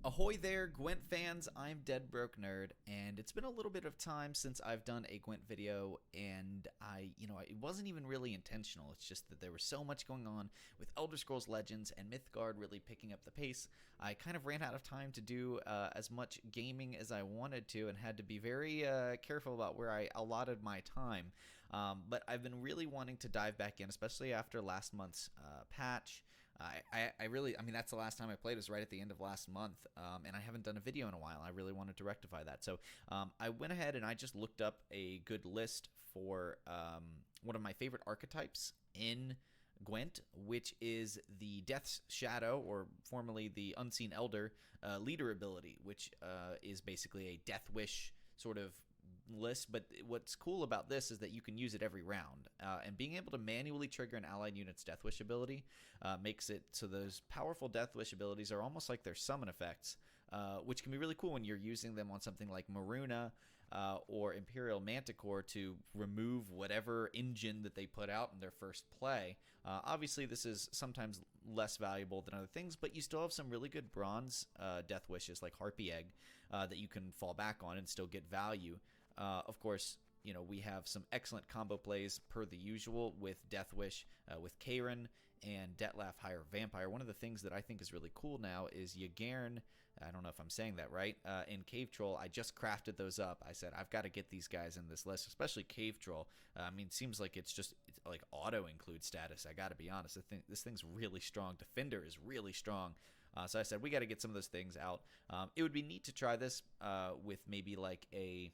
Ahoy there, Gwent fans, I'm Dead Broke Nerd, and it's been a little bit of time since I've done a Gwent video, and it wasn't even really intentional. It's just that there was so much going on with Elder Scrolls Legends and Mythgard really picking up the pace. I kind of ran out of time to do as much gaming as I wanted to, and had to be very careful about where I allotted my time. But I've been really wanting to dive back in, especially after last month's patch. I mean, that's the last time I played, was right at the end of last month, and I haven't done a video in a while. I really wanted to rectify that. So I went ahead and I just looked up a good list for one of my favorite archetypes in Gwent, which is the Death's Shadow, or formerly the Unseen Elder leader ability, which is basically a Deathwish sort of list. But what's cool about this is that you can use it every round, and being able to manually trigger an allied unit's Deathwish ability makes it so those powerful Deathwish abilities are almost like their summon effects, which can be really cool when you're using them on something like Maruna or Imperial Manticore to remove whatever engine that they put out in their first play. Obviously, this is sometimes less valuable than other things, but you still have some really good bronze Death Wishes like Harpy Egg that you can fall back on and still get value. Of course, we have some excellent combo plays per the usual with Deathwish, with Karen and Detlaf Higher Vampire. One of the things that I think is really cool now is Yagern, I don't know if I'm saying that right, and Cave Troll. I just crafted those up. I said, I've got to get these guys in this list, especially Cave Troll. I mean, it seems like it's like auto-include status. I got to be honest. I think this thing's really strong. Defender is really strong. So I said, we got to get some of those things out. It would be neat to try this with maybe like a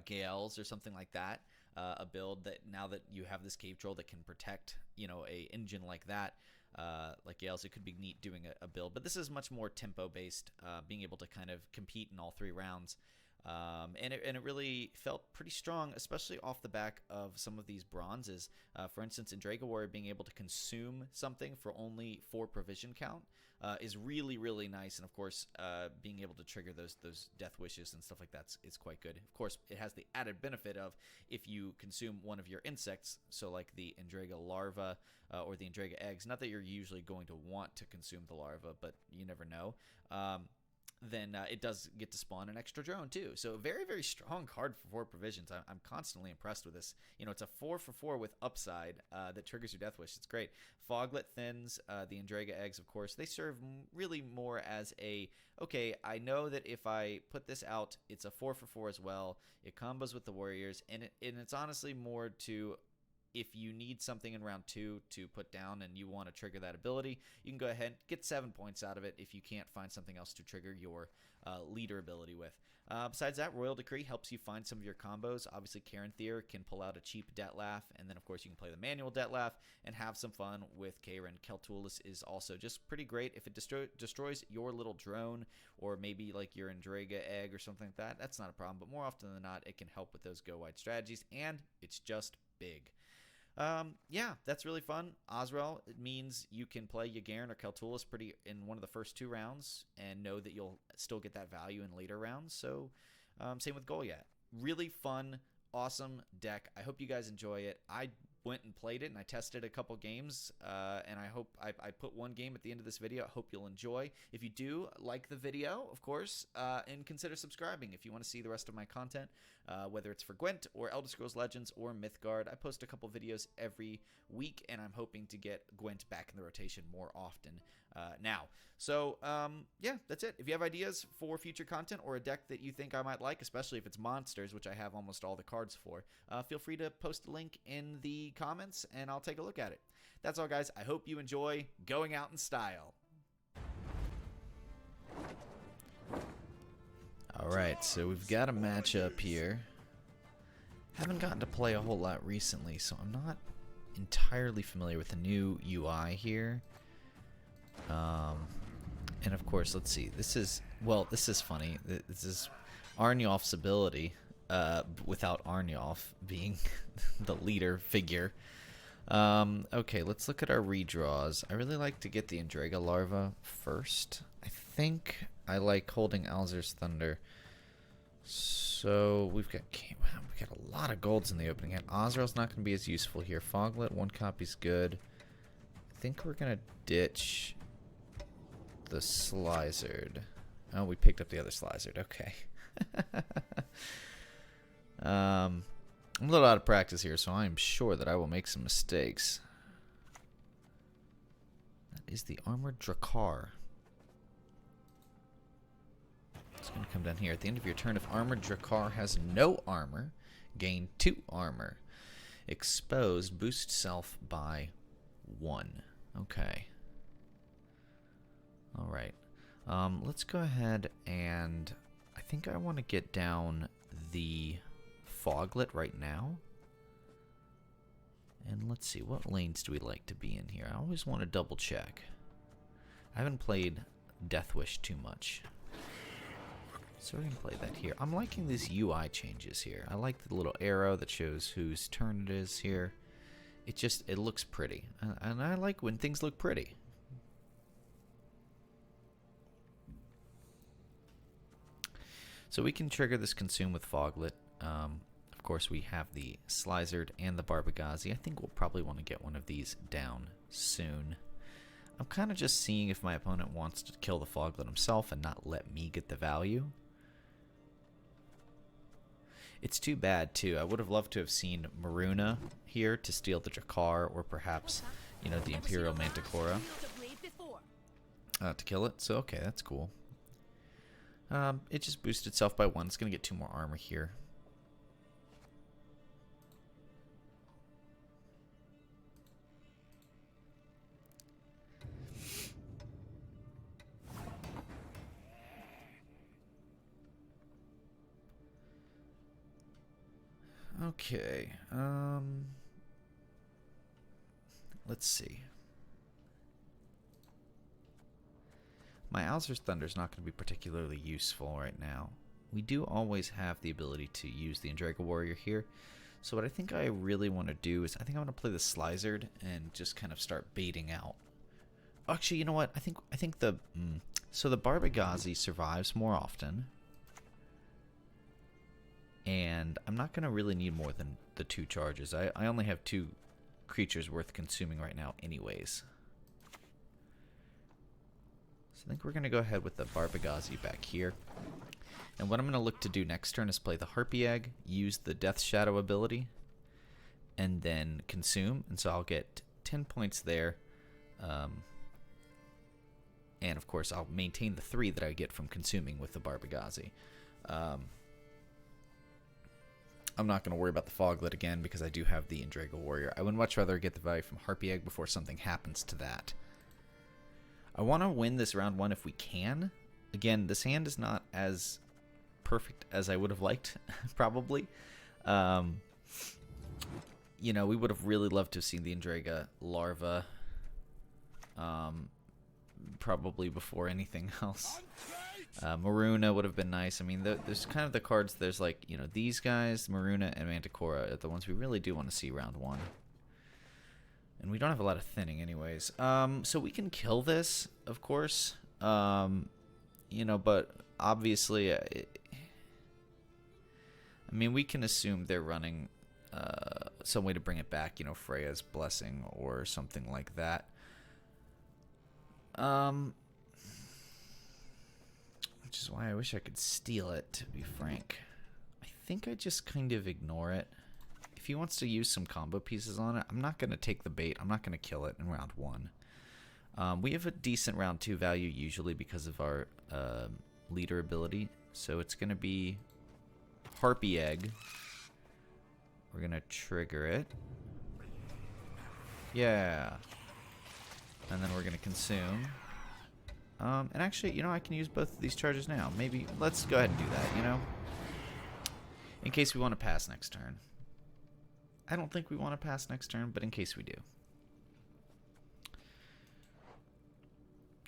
Gales or something like that, a build that now that you have this Cave Troll that can protect, a engine like that, like Gales, it could be neat doing a build. But this is much more tempo based, being able to kind of compete in all three rounds. And it really felt pretty strong, especially off the back of some of these bronzes. For instance, in Draga Warrior, being able to consume something for only 4 provision count is really, really nice. And of course, being able to trigger those Death Wishes and stuff like that is quite good. Of course, it has the added benefit of if you consume one of your insects, so like the Endrega larva or the Endrega eggs, not that you're usually going to want to consume the larva, but you never know. Then it does get to spawn an extra drone too. So a very, very strong card for 4 provisions. I'm constantly impressed with this. It's a 4/4 with upside that triggers your Death Wish. It's great. Foglet Thins, the Endrega eggs, of course, they serve really more as okay, I know that if I put this out, it's a 4/4 as well. It combos with the warriors, and it's honestly more to, if you need something in round 2 to put down and you want to trigger that ability, you can go ahead and get 7 points out of it if you can't find something else to trigger your leader ability with. Besides that, Royal Decree helps you find some of your combos. Obviously, Karen Thier can pull out a cheap Detlaf, and then of course you can play the manual Detlaf and have some fun with Karen. Keltulis is also just pretty great. If it destroys your little drone, or maybe like your Endrega egg or something like that, that's not a problem. But more often than not, it can help with those go-wide strategies, and it's just big. Yeah, that's really fun. Osrel, it means you can play Yagern or Keltulis in one of the first 2 rounds and know that you'll still get that value in later rounds. So same with Goliath. Really fun, awesome deck. I hope you guys enjoy it. I went and played it, and I tested a couple games, and I hope I put one game at the end of this video. I hope you'll enjoy. If you do like the video, of course, and consider subscribing if you want to see the rest of my content, whether it's for Gwent or Elder Scrolls Legends or Mythgard. I post a couple videos every week, and I'm hoping to get Gwent back in the rotation more often now. So yeah, that's it. If you have ideas for future content or a deck that you think I might like, especially if it's monsters, which I have almost all the cards for, feel free to post a link in the comments and I'll take a look at it. That's all, guys. I hope you enjoy going out in style. Alright, so we've got a matchup here. Haven't gotten to play a whole lot recently, so I'm not entirely familiar with the new UI here. And of course, let's see. This is funny. This is Arnulf's ability, without Arnulf being the leader figure. Okay, let's look at our redraws. I really like to get the Endrega larva first. I think I like holding Alzur's Thunder. So we've got a lot of golds in the opening hand. Osrel's not going to be as useful here. Foglet, 1 copy's good. I think we're going to ditch the Slizered. Oh, we picked up the other Slizered. Okay. I'm a little out of practice here, so I'm sure that I will make some mistakes. That is the Armored Drakkar. It's going to come down here. At the end of your turn, if Armored Drakkar has no armor, gain 2 armor. Exposed, boost self by 1. Okay. Alright. Let's go ahead and I think I want to get down the Foglet right now. And let's see, what lanes do we like to be in here? I always want to double check. I haven't played Deathwish too much. So we're going to play that here. I'm liking these UI changes here. I like the little arrow that shows whose turn it is here. It looks pretty. And I like when things look pretty. So we can trigger this consume with Foglet. Of course, we have the Slizered and the Barbagazi. I think we'll probably want to get one of these down soon. I'm kind of just seeing if my opponent wants to kill the Foglet himself and not let me get the value. It's too bad, too. I would have loved to have seen Maruna here to steal the Drakkar, or perhaps, you know, the Imperial Manticora to kill it. So, okay, that's cool. It just boosted itself by 1. It's going to get 2 more armor here. Okay, let's see. My Alzur's Thunder is not going to be particularly useful right now. We do always have the ability to use the Endrega Warrior here. So what I think I really want to do is I think I'm going to play the Slizered and just kind of start baiting out. Actually, you know what? I think the so the Barbagazi survives more often. And I'm not going to really need more than the 2 charges. I only have 2 creatures worth consuming right now anyways. So I think we're going to go ahead with the Barbagazi back here. And what I'm going to look to do next turn is play the Harpy Egg, use the Death Shadow ability, and then consume. And so I'll get 10 points there. And of course I'll maintain the 3 that I get from consuming with the Barbagazi. I'm not going to worry about the Foglet again because I do have the Endrega Warrior. I would much rather get the value from Harpy Egg before something happens to that. I want to win this round 1 if we can. Again, this hand is not as perfect as I would have liked, probably. You know, we would have really loved to have seen the Endrega Larva probably before anything else. Maruna would have been nice. I mean, there's kind of the cards, there's like, you know, these guys, Maruna and Manticora, are the ones we really do want to see round 1. And we don't have a lot of thinning anyways. So we can kill this, of course. You know, but obviously, I mean, we can assume they're running some way to bring it back, you know, Freya's Blessing or something like that. Which is why I wish I could steal it, to be frank. I think I just kind of ignore it. If he wants to use some combo pieces on it, I'm not going to take the bait. I'm not going to kill it in round 1. We have a decent round 2 value usually because of our leader ability. So it's going to be Harpy Egg. We're going to trigger it. Yeah. And then we're going to consume. And actually, you know, I can use both of these charges now. Maybe, let's go ahead and do that, you know? In case we want to pass next turn. I don't think we want to pass next turn, but in case we do.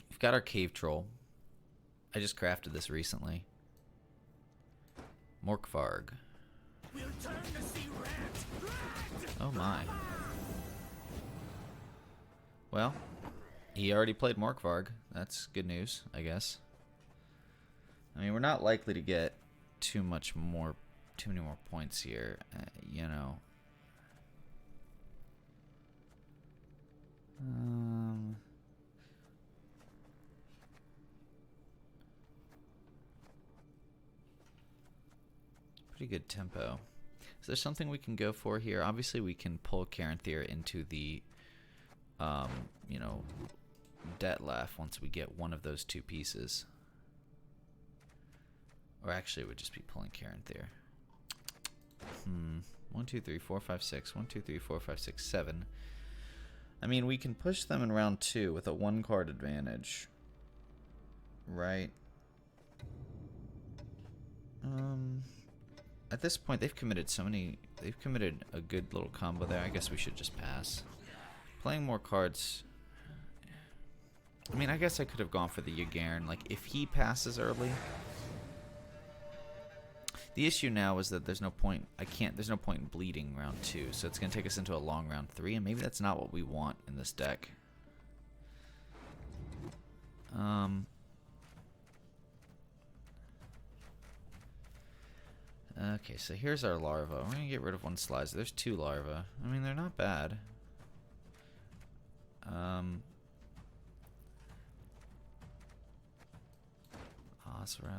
We've got our Cave Troll. I just crafted this recently. Morkvarg. Oh my. Well, he already played Morkvarg. That's good news, I guess. I mean, we're not likely to get too many more points here, you know. pretty good tempo. Is there something we can go for here? Obviously, we can pull Caranthir into the, you know, Deathwish once we get one of those two pieces. Or actually, it would just be pulling Caranthir. 1, 2, 3, 4, 5, 6. 1, 2, 3, 4, 5, 6, 7. I mean, we can push them in round 2 with a 1-card advantage. Right? At this point, they've committed so many... They've committed a good little combo there. I guess we should just pass. Playing more cards... I mean, I guess I could have gone for the Yagaren. Like, if he passes early... The issue now is that there's no point... There's no point in bleeding round 2. So it's going to take us into a long round 3. And maybe that's not what we want in this deck. Okay, so here's our larva. We're going to get rid of one slicer. There's 2 larvae. I mean, they're not bad. Osrel.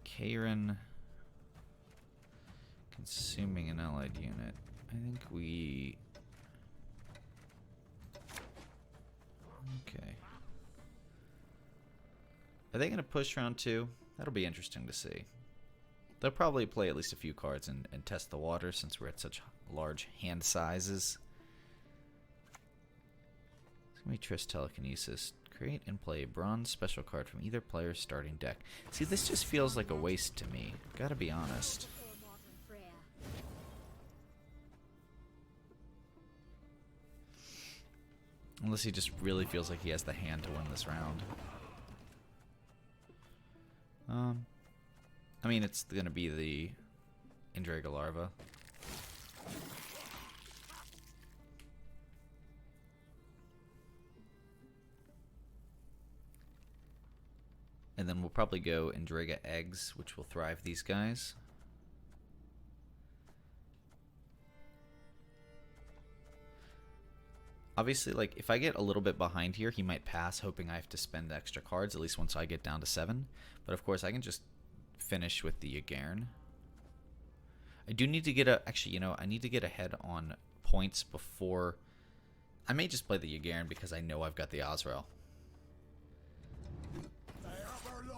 Karen. Consuming an allied unit. I think we... Okay. Are they going to push round 2? That'll be interesting to see. They'll probably play at least a few cards and test the water since we're at such large hand sizes. It's going to be Triss Telekinesis. Create and play a bronze special card from either player's starting deck. See, this just feels like a waste to me. Gotta be honest. Unless he just really feels like he has the hand to win this round. I mean, it's gonna be the Indraga larva. And then we'll probably go Indraga eggs, which will thrive these guys. Obviously, like, if I get a little bit behind here, he might pass, hoping I have to spend extra cards, at least once I get down to 7. But of course, I can just finish with the Yagaren. I do need to get a... Actually, you know, I need to get ahead on points before... I may just play the Yagaren because I know I've got the Osrel.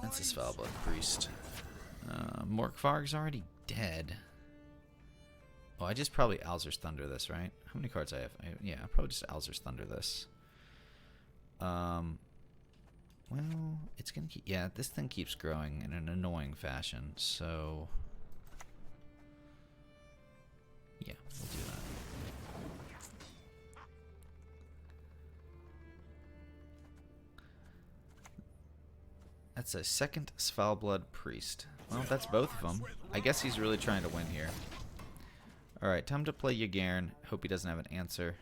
That's a Svalbard Priest. Morkvarg's already dead. Oh, I just probably Alzur's Thunder this, right? How many cards I have? Yeah, I'll probably just Alzur's Thunder this. Well, it's gonna keep... Yeah, this thing keeps growing in an annoying fashion, so... Yeah, we'll do that. That's a second Svalbard Priest. Well, that's both of them. I guess he's really trying to win here. Alright, time to play Yagaren. Hope he doesn't have an answer.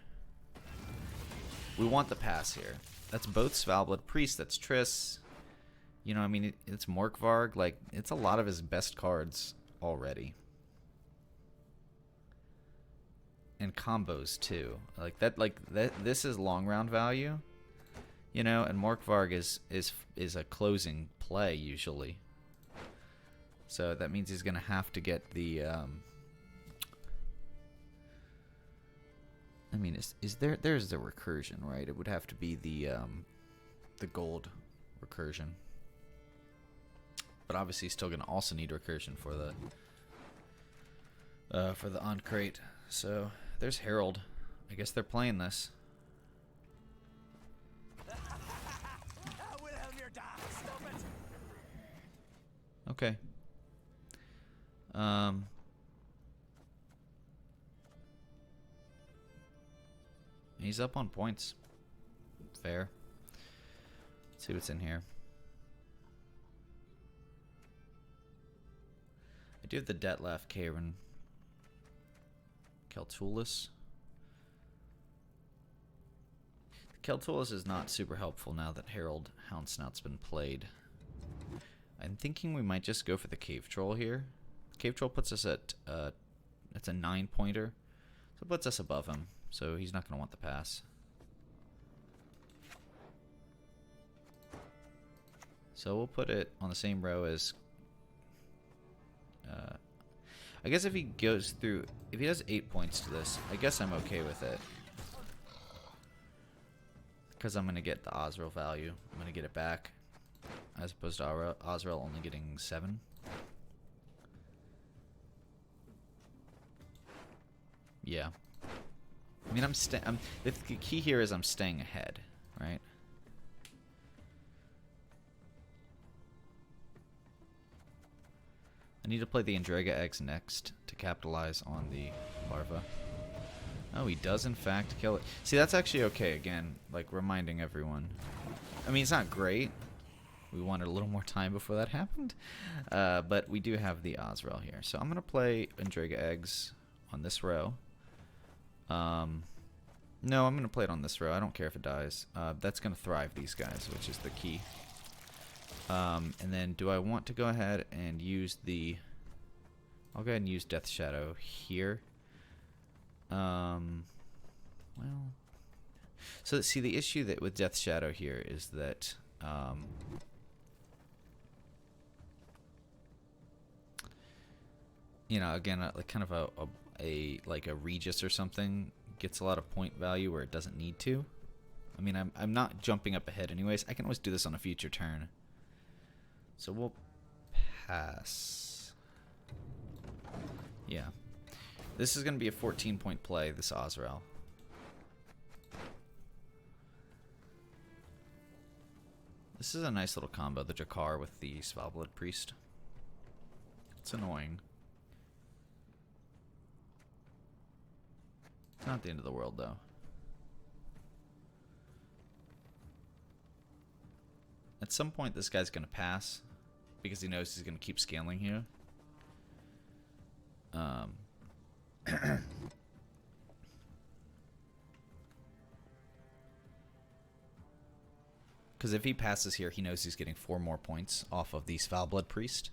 We want the pass here. That's both Svalbard Priest. That's Triss. You know, I mean, it's Morkvarg. Like, it's a lot of his best cards already. And combos, too. Like, this is long round value. You know, and Morkvarg is a closing play, usually. So that means he's going to have to get the... I mean, there's the recursion, right? It would have to be the gold recursion. But obviously he's still going to also need recursion for the on-crate. So there's Herald. I guess they're playing this. Okay. He's up on points. Fair. Let's see what's in here. I do have the Deathwish, Karen, Keltulis. Keltulis is not super helpful now that Herald Houndsnout's been played. I'm thinking we might just go for the Cave Troll here. Cave Troll puts us at, that's a 9-pointer. So it puts us above him. So he's not going to want the pass. So we'll put it on the same row as... I guess if he goes through... If he does 8 points to this, I guess I'm okay with it. Because I'm going to get the Osriel value. I'm going to get it back. As opposed to Osriel only getting 7. Yeah. I mean, the key here is I'm staying ahead, right? I need to play the Andrega eggs next to capitalize on the larva. Oh, he does in fact kill it. See, that's actually okay, again, like reminding everyone. I mean, it's not great. We wanted a little more time before that happened. But we do have the Osriel here. So I'm going to play Andrega eggs on this row. No, I'm going to play it on this row. I don't care if it dies. That's going to thrive these guys, which is the key. And then do I want to go ahead and use the... I'll go ahead and use Death Shadow here. Well... So, see, the issue that with Death Shadow here is that... you know, again, like kind of a Regis or something gets a lot of point value where it doesn't need to. I mean, I'm not jumping up ahead anyways. I can always do this on a future turn. So we'll pass. Yeah. This is going to be a 14-point play, this Osriel. This is a nice little combo, the Jakar with the Svalbard Priest. It's annoying. It's not the end of the world, though. At some point, this guy's going to pass because he knows he's going to keep scaling here. Because if he passes here, he knows he's getting 4 more points off of the Svalbard Priest.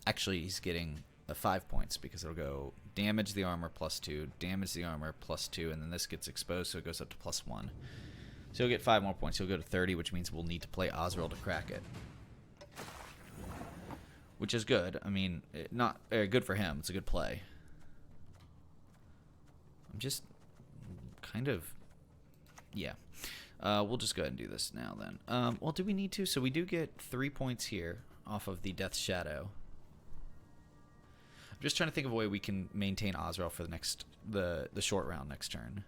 Actually, he's getting 5 points because it'll go damage the armor +2, damage the armor +2, and then this gets exposed, so it goes up to +1. So he'll get 5 more points. He'll go to 30, which means we'll need to play Osriel to crack it. Which is good. I mean, not good for him. It's a good play. I'm just kind of... Yeah. We'll just go ahead and do this now then. Well, do we need to? So we do get 3 points here off of the Death Shadow. I'm just trying to think of a way we can maintain Osriel for the next the short round next turn.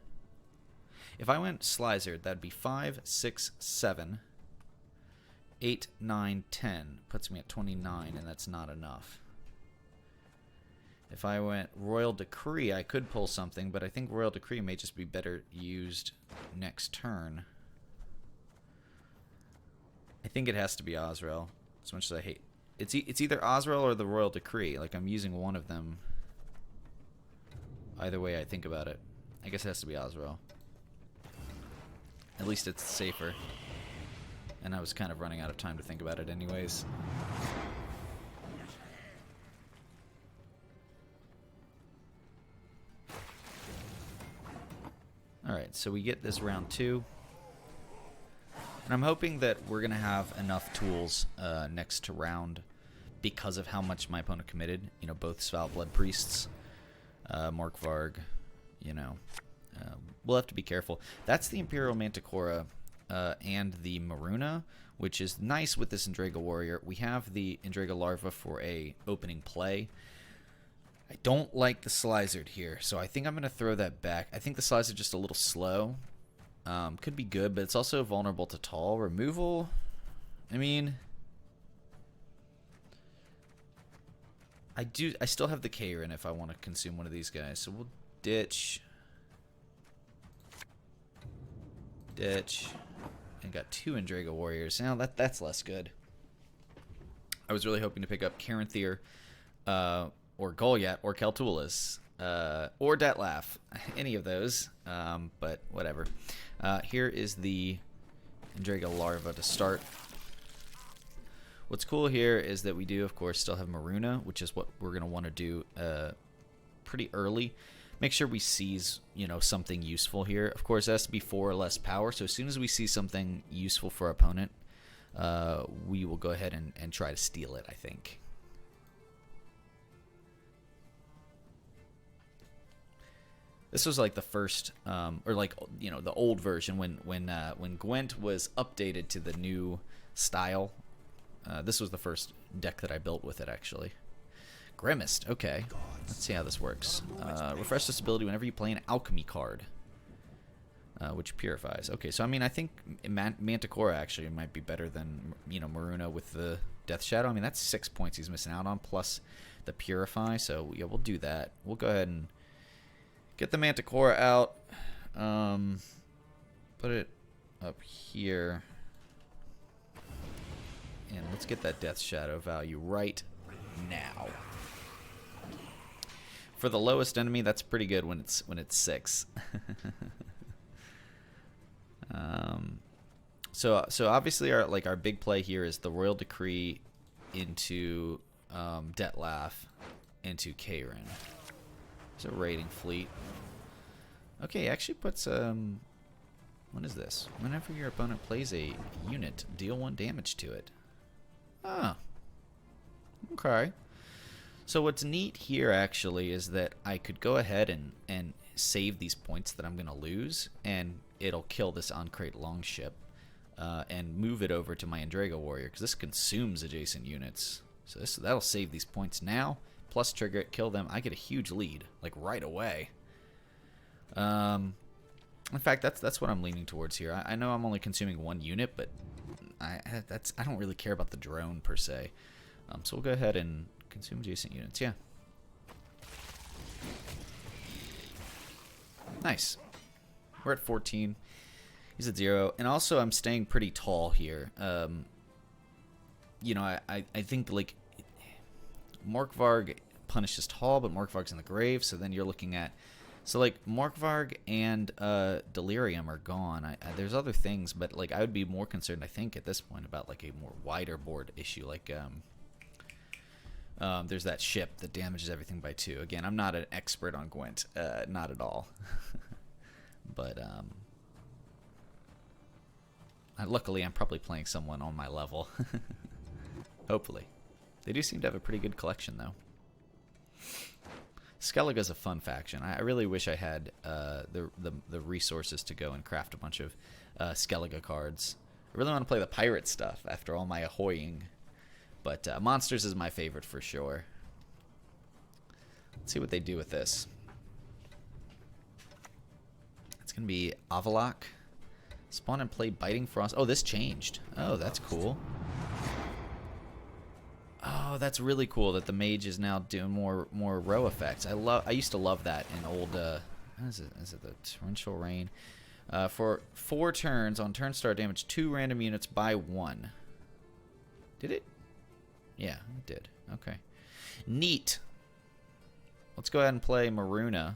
If I went Slizer, that'd be 5, 6, 7, 8, 9, 10. Puts me at 29, and that's not enough. If I went Royal Decree, I could pull something, but I think Royal Decree may just be better used next turn. I think it has to be Osriel, as much as I hate... It's either Osriel or the Royal Decree. Like, I'm using one of them. Either way I think about it. I guess it has to be Osriel. At least it's safer. And I was kind of running out of time to think about it anyways. Alright, so we get this round 2. And I'm hoping that we're going to have enough tools next to round because of how much my opponent committed. You know, both Svalbard Priests, Morkvarg, you know. We'll have to be careful. That's the Imperial Manticora and the Maruna, which is nice with this Andrega Warrior. We have the Andrega Larva for a opening play. I don't like the Slizer here, so I think I'm going to throw that back. I think the Slizer just a little slow. Could be good, but it's also vulnerable to tall removal. I mean, I still have the Kairin if I want to consume one of these guys, so we'll ditch, and got 2 Andrega Warriors. Now that's less good. I was really hoping to pick up Caranthir, or Goliath, or Keltulas, or Detlaf, any of those, but whatever. Here is the Andrega Larva to start. What's cool here is that we do, of course, still have Maruna, which is what we're going to want to do pretty early. Make sure we seize, you know, something useful here. Of course, it has to be 4 or less power, so as soon as we see something useful for our opponent, we will go ahead and try to steal it, I think. This was like the first, or like, you know, the old version when Gwent was updated to the new style. This was the first deck that I built with it, actually. Grimaced, okay. Let's see how this works. Refresh this ability whenever you play an alchemy card, which purifies. Okay, so I mean, I think Manticora actually might be better than, you know, Maruna with the Death Shadow. I mean, that's 6 points he's missing out on, plus the purify. So yeah, we'll do that. We'll go ahead and get the Manticora out. Put it up here. And let's get that Death Shadow value right now. For the lowest enemy, that's pretty good when it's 6. So obviously our big play here is the Royal Decree into Detlaf into Kayrin. It's a raiding fleet. Okay, actually puts what is this? Whenever your opponent plays a unit, deal 1 damage to it. Ah. Okay. So what's neat here actually is that I could go ahead and save these points that I'm going to lose, and it'll kill this Ancrate Longship, and move it over to my Andrago Warrior, because this consumes adjacent units. So that'll save these points now, plus trigger it, kill them. I get a huge lead, like right away. In fact, that's what I'm leaning towards here. I know I'm only consuming 1 unit, but I don't really care about the drone per se. So we'll go ahead and consume adjacent units. Yeah. Nice. We're at 14. He's at 0. And also, I'm staying pretty tall here. You know, I think, like, Morkvarg punishes tall, but Morkvarg's in the grave. So then you're looking at... So, like, Morkvarg and Delirium are gone. There's other things, but, like, I would be more concerned, I think, at this point about, like, a more wider board issue. Like, there's that ship that damages everything by 2. Again, I'm not an expert on Gwent. Not at all. But, luckily, I'm probably playing someone on my level. Hopefully. They do seem to have a pretty good collection, though. Skellige's a fun faction. I really wish I had the resources to go and craft a bunch of Skellige cards. I really want to play the pirate stuff after all my ahoying. But Monsters is my favorite for sure. Let's see what they do with this. It's going to be Avalok. Spawn and play Biting Frost. Oh, this changed. Oh, that's cool. Oh, that's really cool that the mage is now doing more row effects. I used to love that in old what is it? Is it the Torrential Rain? For 4 turns on turn start, damage 2 random units by 1. Did it? Yeah, it did. Okay. Neat. Let's go ahead and play Maruna.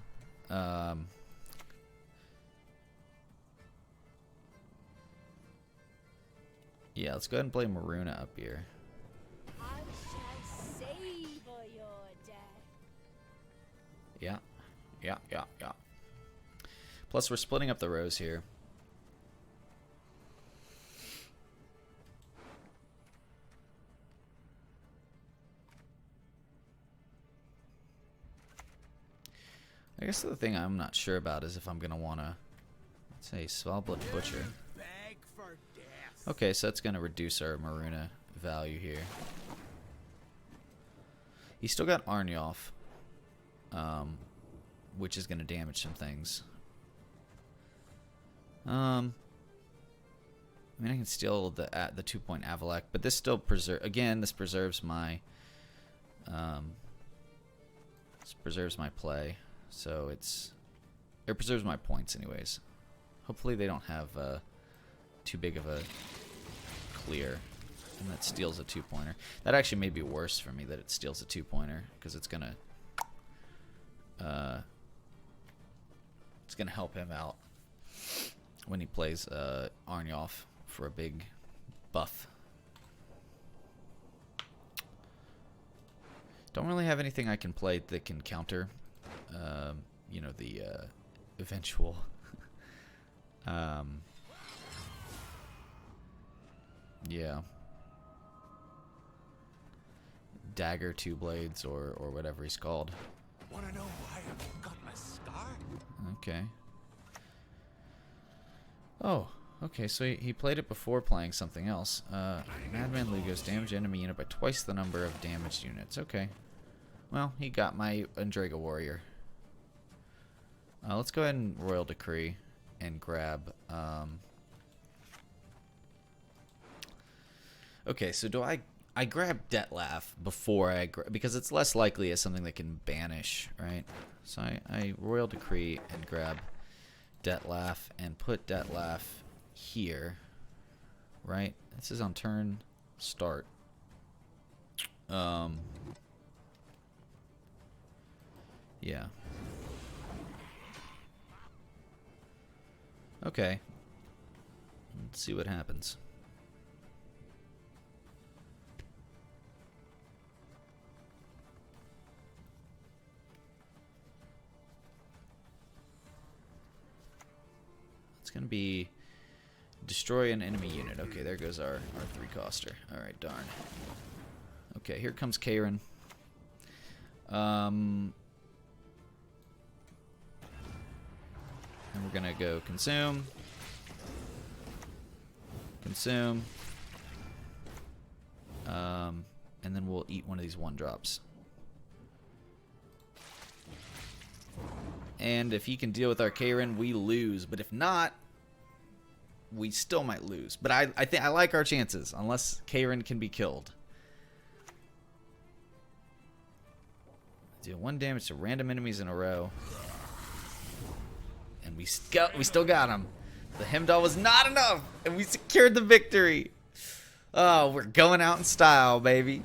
Yeah, let's go ahead and play Maruna up here. I shall savor your death. Yeah. Plus, we're splitting up the rows here. I guess the thing I'm not sure about is if I'm going to want to, let's say, Svalbard Butcher. Okay, so that's going to reduce our Maruna value here. He's still got Arnyoff, which is going to damage some things. I mean, I can steal the 2-point Avalak, but this still this preserves my play. So it preserves my points anyways. Hopefully they don't have too big of a clear, and that steals a 2-pointer. That actually may be worse for me that it steals a 2-pointer, because it's gonna help him out when he plays Arnyoff for a big buff. Don't really have anything I can play that can counter, you know, the eventual. Yeah, Yeah. Dagger Two Blades or whatever he's called. Wanna know why I've got my scar? Okay. Oh, okay, so he played it before playing something else. Madman Lugos damage enemy unit by twice the number of damaged units. Okay. Well, he got my Andrega Warrior. Let's go ahead and Royal Decree and grab... Okay, so do I grab Dettlaff before I because it's less likely as something that can banish, right? So I Royal Decree and grab Dettlaff and put Dettlaff here, right? This is on turn start. Yeah. Okay. Let's see what happens. It's going to be destroy an enemy unit. Okay, there goes our 3-coster. Alright, darn. Okay, here comes Karen. And we're going to go consume. Consume. And then we'll eat one of these 1-drops. And if he can deal with our Karen, we lose. But if not, we still might lose. But I think I like our chances, unless Karen can be killed. Deal 1 damage to random enemies in a row. And we still got him. The Heimdall was not enough, and we secured the victory. Oh, we're going out in style, baby.